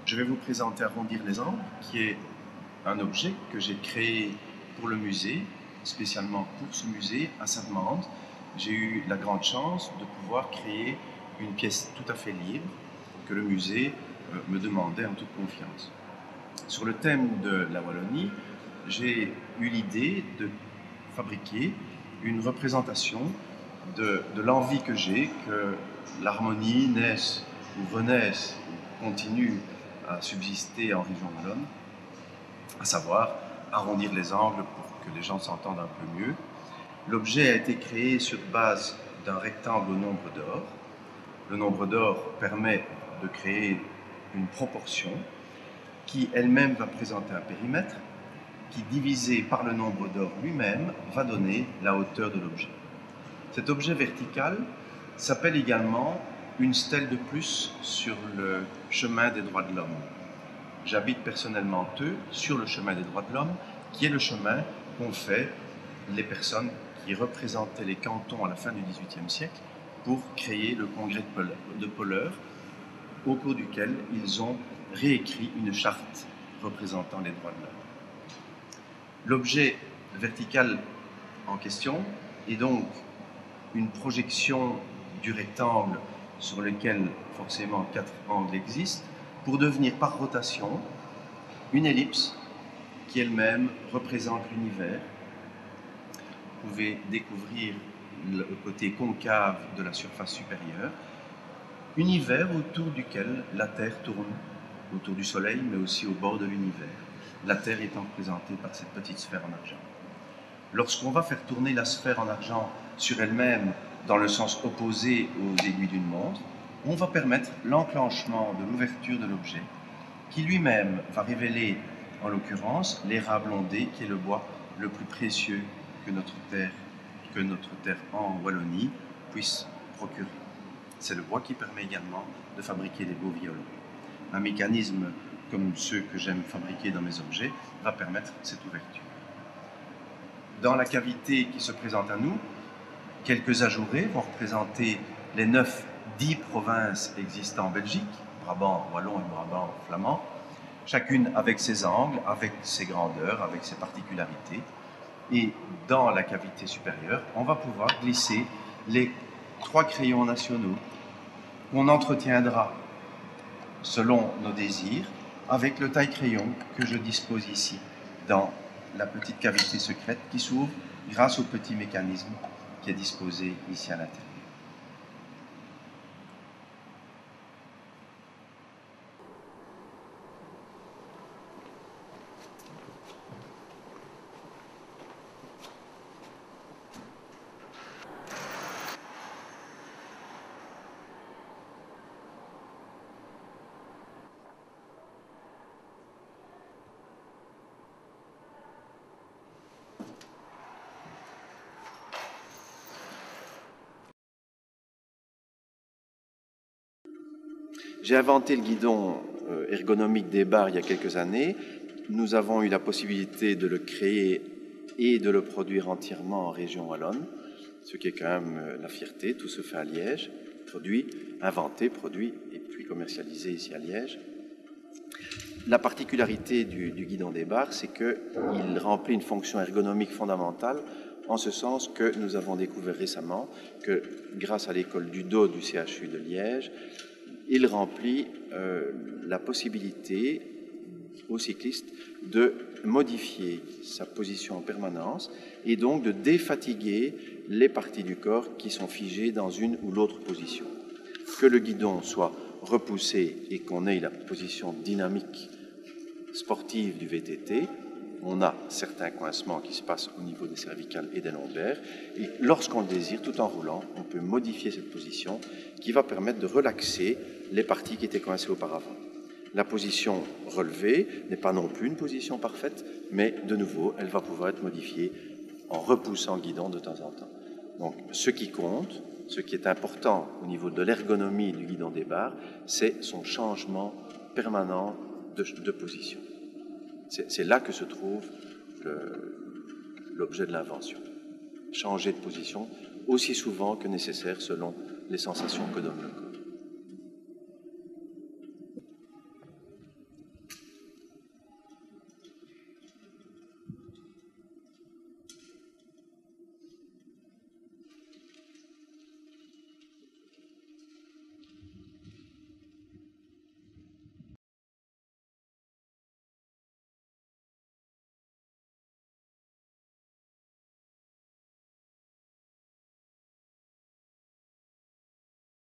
Je vais vous présenter Arrondir les angles, qui est un objet que j'ai créé pour le musée, spécialement pour ce musée à Sainte-Mande. J'ai eu la grande chance de pouvoir créer une pièce tout à fait libre que le musée me demandait en toute confiance. Sur le thème de la Wallonie, j'ai eu l'idée de fabriquer une représentation de l'envie que j'ai que l'harmonie naisse ou renaisse ou continue à subsister en région wallonne, à savoir arrondir les angles pour que les gens s'entendent un peu mieux. L'objet a été créé sur base d'un rectangle au nombre d'or. Le nombre d'or permet de créer une proportion qui elle-même va présenter un périmètre qui, divisé par le nombre d'or lui-même, va donner la hauteur de l'objet. Cet objet vertical s'appelle également une stèle de plus sur le chemin des droits de l'homme. J'habite personnellement sur le chemin des droits de l'homme, qui est le chemin qu'ont fait les personnes qui représentaient les cantons à la fin du XVIIIe siècle pour créer le congrès de Polleur, au cours duquel ils ont réécrit une charte représentant les droits de l'homme. L'objet vertical en question est donc une projection du rectangle sur lequel forcément 4 angles existent, pour devenir par rotation une ellipse qui elle-même représente l'univers. Vous pouvez découvrir le côté concave de la surface supérieure, univers autour duquel la Terre tourne, autour du Soleil, mais aussi au bord de l'univers, la Terre étant représentée par cette petite sphère en argent. Lorsqu'on va faire tourner la sphère en argent sur elle-même dans le sens opposé aux aiguilles d'une montre, on va permettre l'enclenchement de l'ouverture de l'objet, qui lui-même va révéler, en l'occurrence, l'érable ondé, qui est le bois le plus précieux que notre terre en Wallonie puisse procurer. C'est le bois qui permet également de fabriquer des beaux violons. Un mécanisme comme ceux que j'aime fabriquer dans mes objets va permettre cette ouverture. Dans la cavité qui se présente à nous, quelques ajourés vont représenter les 10 provinces existant en Belgique, Brabant wallon et Brabant flamand, chacune avec ses angles, avec ses grandeurs, avec ses particularités. Et dans la cavité supérieure, on va pouvoir glisser les 3 crayons nationaux qu'on entretiendra selon nos désirs avec le taille-crayon que je dispose ici dans la petite cavité secrète qui s'ouvre grâce au petit mécanisme qui est disposé ici à l'intérieur. J'ai inventé le guidon ergonomique des bars il y a quelques années. Nous avons eu la possibilité de le créer et de le produire entièrement en région wallonne, ce qui est quand même la fierté. Tout se fait à Liège, inventé, produit et puis commercialisé ici à Liège. La particularité du guidon des bars, c'est qu'il remplit une fonction ergonomique fondamentale, en ce sens que nous avons découvert récemment que, grâce à l'école du dos du CHU de Liège, il remplit la possibilité aux cyclistes de modifier sa position en permanence et donc de défatiguer les parties du corps qui sont figées dans une ou l'autre position. Que le guidon soit repoussé et qu'on ait la position dynamique sportive du VTT, on a certains coincements qui se passent au niveau des cervicales et des lombaires, et lorsqu'on le désire, tout en roulant, on peut modifier cette position qui va permettre de relaxer les parties qui étaient coincées auparavant. La position relevée n'est pas non plus une position parfaite, mais de nouveau, elle va pouvoir être modifiée en repoussant le guidon de temps en temps. Donc, ce qui compte, ce qui est important au niveau de l'ergonomie du guidon des bars, c'est son changement permanent de position. C'est là que se trouve l'objet de l'invention. Changer de position aussi souvent que nécessaire selon les sensations que donne le corps.